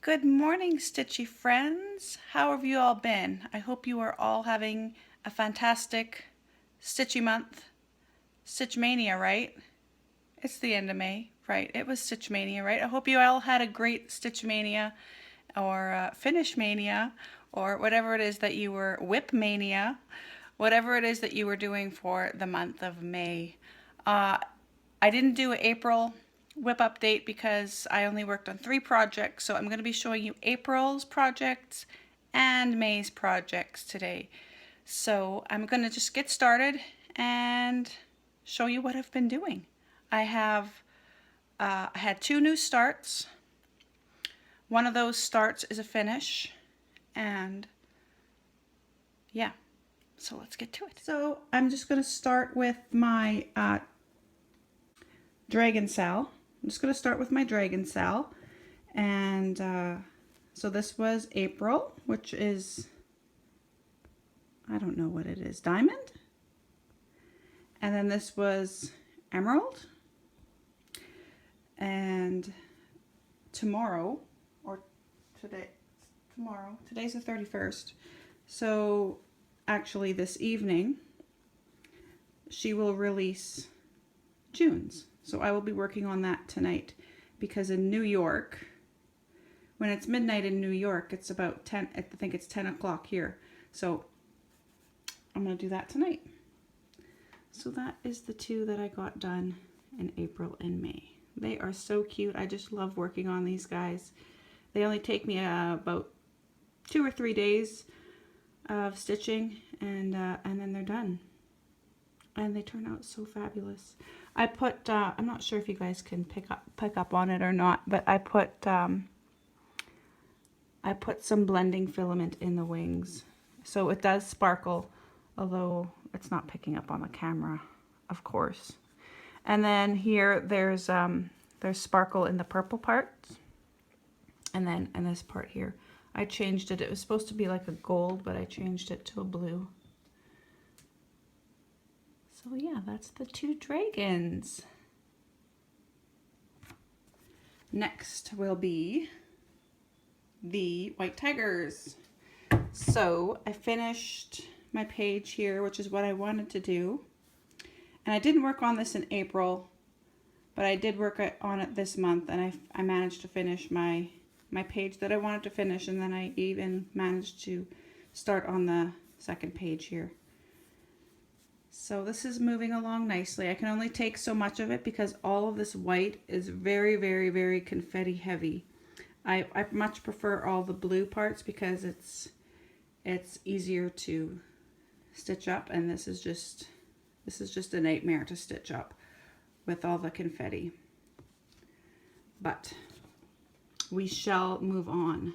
Good morning, Stitchy friends. How have you all been? I hope you are all having a fantastic Stitchy month. Stitch Mania, right? It's the end of May, right? It was Stitch Mania, right? I hope you all had a great Stitch Mania or Finish Mania or whatever it is that you were, Whip Mania, whatever it is that you were doing for the month of May. I didn't do an April whip update because I only worked on 3 projects, so I'm going to be showing you April's projects and May's projects today. So I'm going to just get started and show you what I've been doing. I had 2 new starts. One of those starts is a finish, and yeah, so let's get to it. So I'm just going to start with my Dragon Cell. I'm just going to start with my Dragon Cell. And so this was April, which is, I don't know what it is, Diamond. And then this was Emerald. And tomorrow, or today, today's the 31st. So actually this evening, she will release June's. So I will be working on that tonight because in New York, when it's midnight in New York, it's about 10, I think it's 10 o'clock here. So I'm going to do that tonight. So that is the 2 that I got done in April and May. They are so cute. I just love working on these guys. They only take me about 2 or 3 days of stitching and then they're done. And they turn out so fabulous. I put, I'm not sure if you guys can pick up on it or not, but I put some blending filament in the wings. So it does sparkle, although it's not picking up on the camera, of course. And then here there's sparkle in the purple parts. And then in this part here, I changed it. It was supposed to be like a gold, but I changed it to a blue. So yeah, that's the 2 dragons. Next will be the white tigers. So I finished my page here, which is what I wanted to do. And I didn't work on this in April, but I did work on it this month, and I managed to finish my page that I wanted to finish, and then I even managed to start on the second page here. So this is moving along nicely. I can only take so much of it because all of this white is very, very, very confetti heavy. I much prefer all the blue parts because it's easier to stitch up, and this is just a nightmare to stitch up with all the confetti. But we shall move on.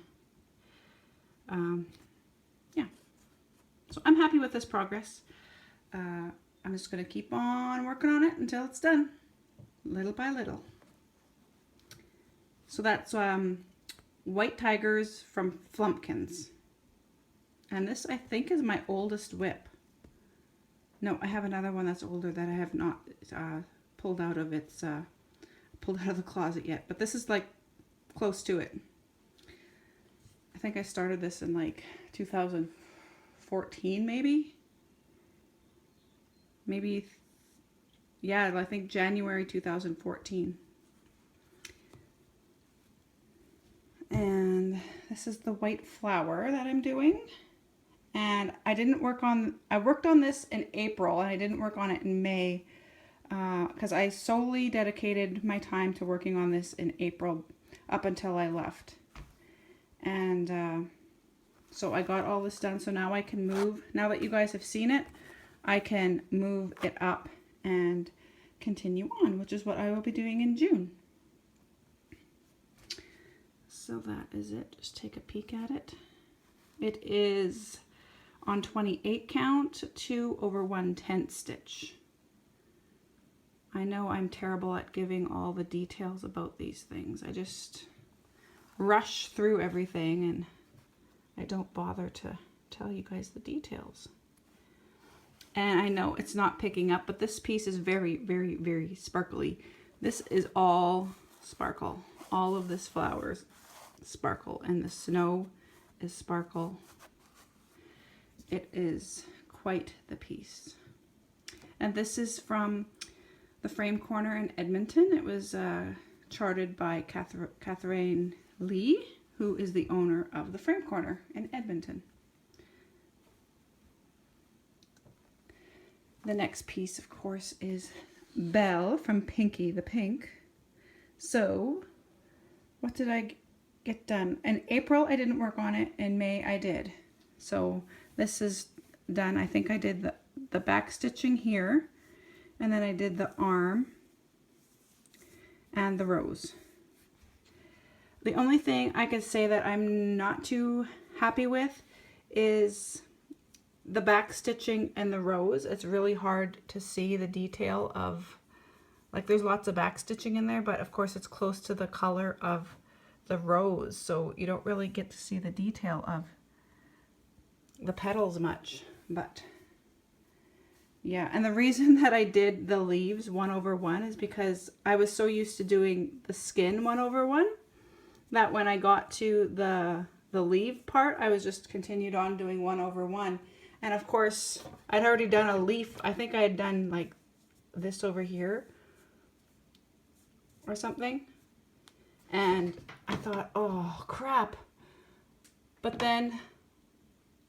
Yeah. So I'm happy with this progress. I'm just going to keep on working on it until it's done, little by little. So that's White Tigers from Flumpkins. And this, I think, is my oldest whip. No, I have another one that's older that I have not pulled out of the closet yet. But this is like close to it. I think I started this in like 2014 maybe. Yeah, I think January 2014. And this is the white flower that I'm doing. And I worked on this in April, and I didn't work on it in May because I solely dedicated my time to working on this in April up until I left. And so I got all this done, so now I can move. Now that you guys have seen it, I can move it up and continue on, which is what I will be doing in June. So that is it. Just take a peek at it. It is on 28 count, 2 over 1/10 stitch. I know I'm terrible at giving all the details about these things. I just rush through everything and I don't bother to tell you guys the details. And I know it's not picking up, but this piece is very, very, very sparkly. This is all sparkle. All of this flowers sparkle, and the snow is sparkle. It is quite the piece. And this is from the Frame Corner in Edmonton. It was charted by Catherine Lee, who is the owner of the Frame Corner in Edmonton. The next piece, of course, is Belle from Pinky the Pink. So, what did I get done? In April, I didn't work on it. In May, I did. So, this is done. I think I did the back stitching here, and then I did the arm and the rose. The only thing I could say that I'm not too happy with is the back stitching and the rose. It's really hard to see the detail of, like, there's lots of back stitching in there, but of course it's close to the color of the rose, so you don't really get to see the detail of the petals much. But yeah, and the reason that I did the leaves 1/1 is because I was so used to doing the skin 1/1 that when I got to the leaf part, I was just continued on doing 1/1. And of course, I'd already done a leaf. I think I had done like this over here or something. And I thought, oh crap. But then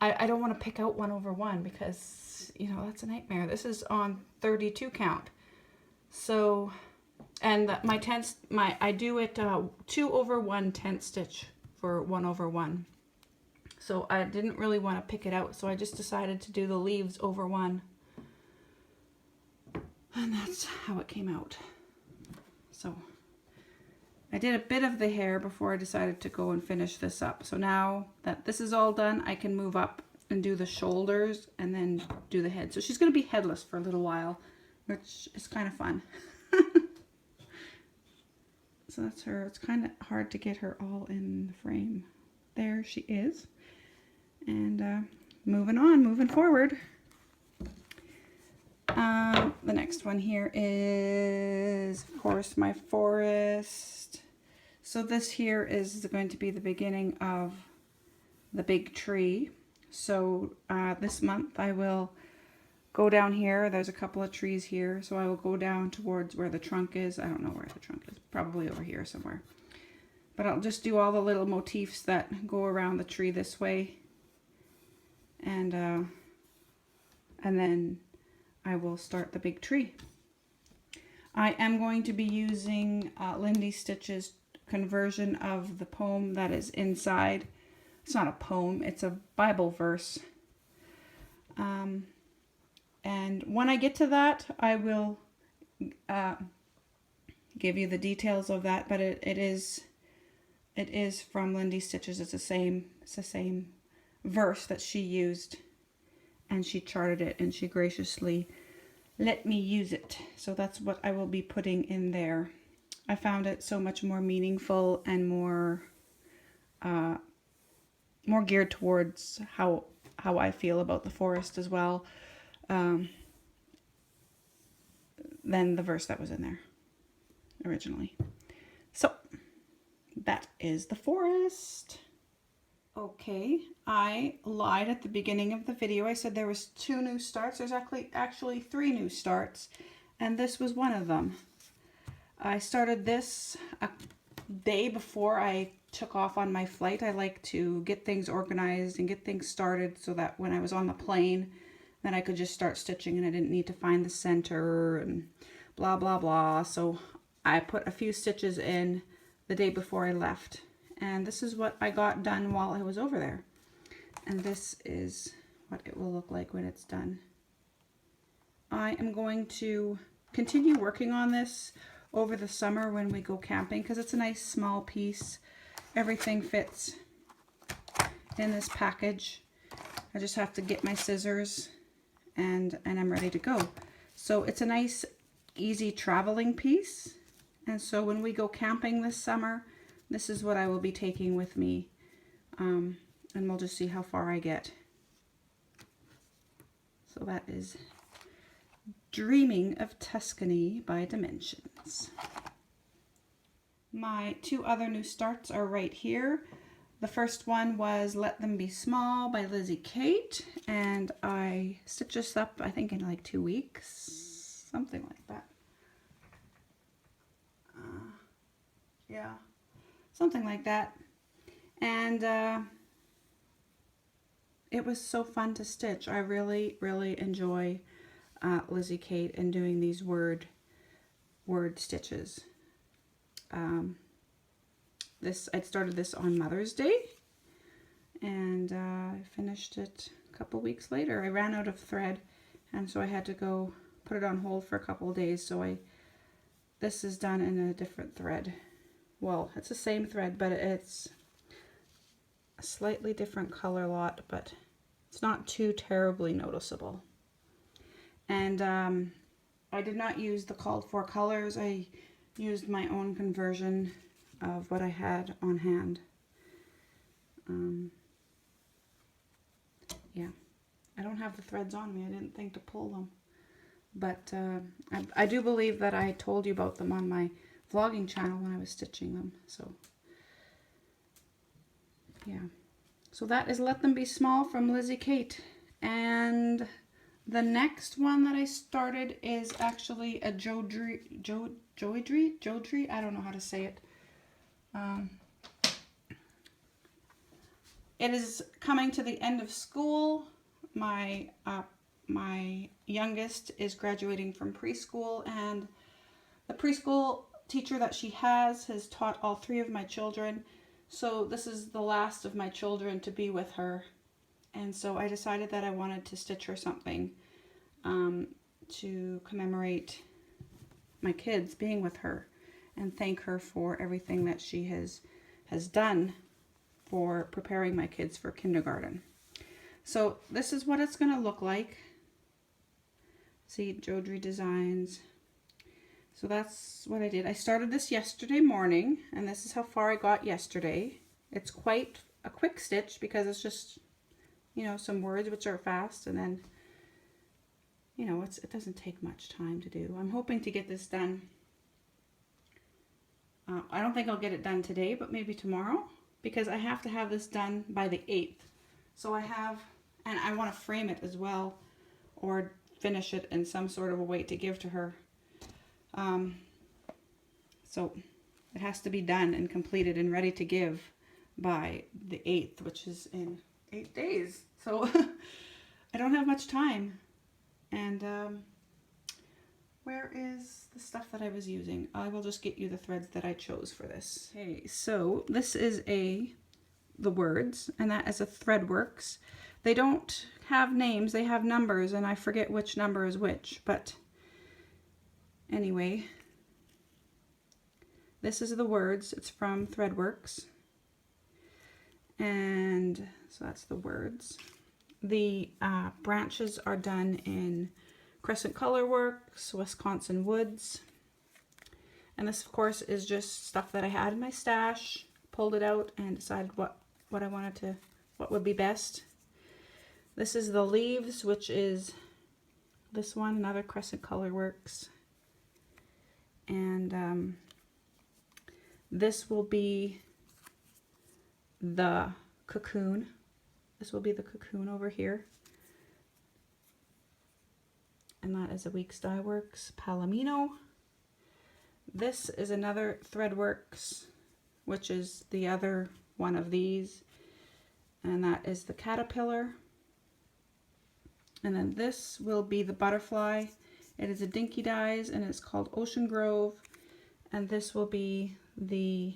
I don't want to pick out 1/1 because, you know, that's a nightmare. This is on 32 count. So, and I do it 2/1 tent stitch for 1/1. So I didn't really want to pick it out, so I just decided to do the leaves over 1. And that's how it came out. So I did a bit of the hair before I decided to go and finish this up. So now that this is all done, I can move up and do the shoulders and then do the head. So she's going to be headless for a little while, which is kind of fun. So that's her. It's kind of hard to get her all in the frame. There she is. And moving forward. The next one here is, of course, my forest. So this here is going to be the beginning of the big tree. So this month I will go down here. There's a couple of trees here. So I will go down towards where the trunk is. I don't know where the trunk is. Probably over here somewhere. But I'll just do all the little motifs that go around the tree this way. And then I will start the big tree. I am going to be using Lindy Stitch's conversion of the poem that is inside. It's not a poem, it's a Bible verse. And when I get to that, I will give you the details of that, but it is from Lindy Stitch's. It's the same verse that she used, and she charted it, and she graciously let me use it. So that's what I will be putting in there. I found it so much more meaningful and more geared towards how I feel about the forest as well, than the verse that was in there originally. So that is the forest. Okay, I lied at the beginning of the video. I said there was 2 new starts. There's actually 3 new starts, and this was one of them. I started this a day before I took off on my flight. I like to get things organized and get things started so that when I was on the plane, then I could just start stitching and I didn't need to find the center and blah, blah, blah. So I put a few stitches in the day before I left. And this is what I got done while I was over there. And this is what it will look like when it's done. I am going to continue working on this over the summer when we go camping because it's a nice small piece. Everything fits in this package. I just have to get my scissors and I'm ready to go. So it's a nice, easy traveling piece. And so when we go camping this summer, this is what I will be taking with me, and we'll just see how far I get. So that is Dreaming of Tuscany by Dimensions. My two other new starts are right here. The first one was Let Them Be Small by Lizzie Kate, and I stitched this up, I think, in like 2 weeks, something like that. Yeah, something like that. And it was so fun to stitch. I really, really enjoy Lizzie Kate and doing these word stitches. I started this on Mother's Day, and I finished it a couple weeks later. I ran out of thread, and so I had to go put it on hold for a couple of days. So this is done in a different thread. Well, it's the same thread, but it's a slightly different color lot, but it's not too terribly noticeable. And I did not use the called for colors. I used my own conversion of what I had on hand. Yeah, I don't have the threads on me. I didn't think to pull them. But I do believe that I told you about them on my vlogging channel when I was stitching them. So, yeah. So that is Let Them Be Small from Lizzie Kate. And the next one that I started is actually a Jodrey, I don't know how to say it. It is coming to the end of school. My youngest is graduating from preschool, and the preschool teacher that she has taught all 3 of my children. So this is the last of my children to be with her. And so I decided that I wanted to stitch her something to commemorate my kids being with her and thank her for everything that she has done for preparing my kids for kindergarten. So this is what it's going to look like. See, Jodrey Designs. So that's what I did. I started this yesterday morning, and this is how far I got yesterday. It's quite a quick stitch because it's just, you know, some words which are fast, and then, you know, it doesn't take much time to do. I'm hoping to get this done. I don't think I'll get it done today, but maybe tomorrow, because I have to have this done by the 8th. So I have, and I want to frame it as well, or finish it in some sort of a way to give to her. So it has to be done and completed and ready to give by the 8th, which is in 8 days. So I don't have much time. And where is the stuff that I was using? I will just get you the threads that I chose for this. Okay, so this is the words, and that is a Threadworks. They don't have names, they have numbers, and I forget which number is which, but anyway, this is the words. It's from Threadworks. And so that's the words. The branches are done in Crescent Colorworks, Wisconsin Woods. And this, of course, is just stuff that I had in my stash. Pulled it out and decided what I wanted to, what would be best. This is the leaves, which is this one, another Crescent Colorworks. And this will be the cocoon. This will be the cocoon over here. And that is a Weeks Dye Works Palomino. This is another Threadworks, which is the other one of these. And that is the caterpillar. And then this will be the butterfly. It is a Dinky Dyes and it's called Ocean Grove. And this will be the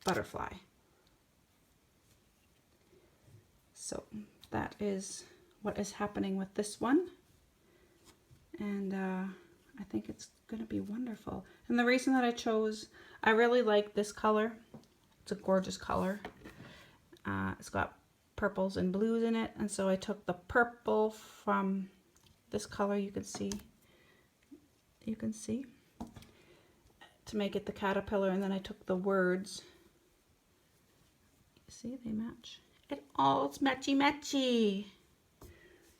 butterfly. So that is what is happening with this one. And I think it's going to be wonderful. And the reason that I chose, I really like this color. It's a gorgeous color. It's got purples and blues in it. And so I took the purple from this color, you can see, to make it the caterpillar. And then I took the words. You see, they match. It's matchy matchy.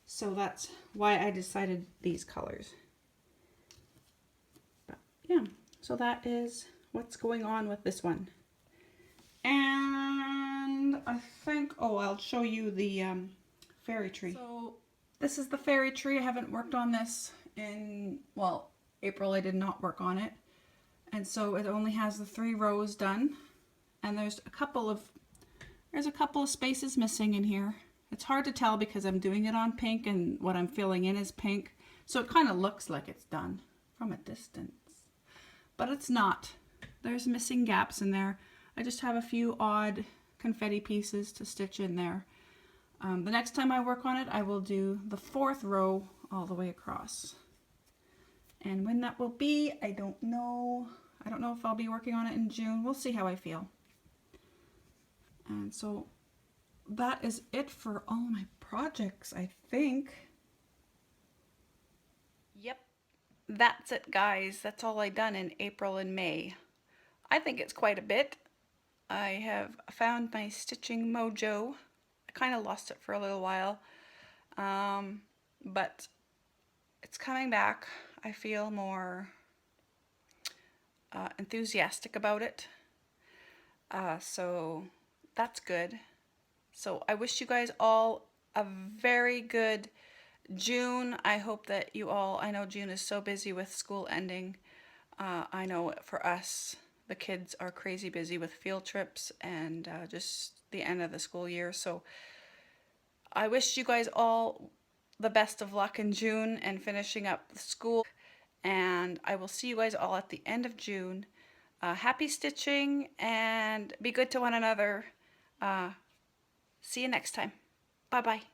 So that's why I decided these colors. But yeah, so that is what's going on with this one. And I think, oh, I'll show you the fairy tree. So this is the fairy tree. I haven't worked on this in, well, April I did not work on it. And so it only has the 3 rows done. And there's a couple of spaces missing in here. It's hard to tell because I'm doing it on pink and what I'm filling in is pink. So it kind of looks like it's done from a distance. But it's not. There's missing gaps in there. I just have a few odd confetti pieces to stitch in there. The next time I work on it, I will do the 4th row all the way across. And when that will be, I don't know. I don't know if I'll be working on it in June. We'll see how I feel. And so that is it for all my projects, I think. Yep, that's it, guys. That's all I done in April and May. I think it's quite a bit. I have found my stitching mojo. I kind of lost it for a little while, but it's coming back. I feel more enthusiastic about it, so that's good. So I wish you guys all a very good June. I hope that you all, I know June is so busy with school ending. I know for us, the kids are crazy busy with field trips and just the end of the school year. So I wish you guys all the best of luck in June and finishing up the school. And I will see you guys all at the end of June. Happy stitching and be good to one another. See you next time. Bye-bye.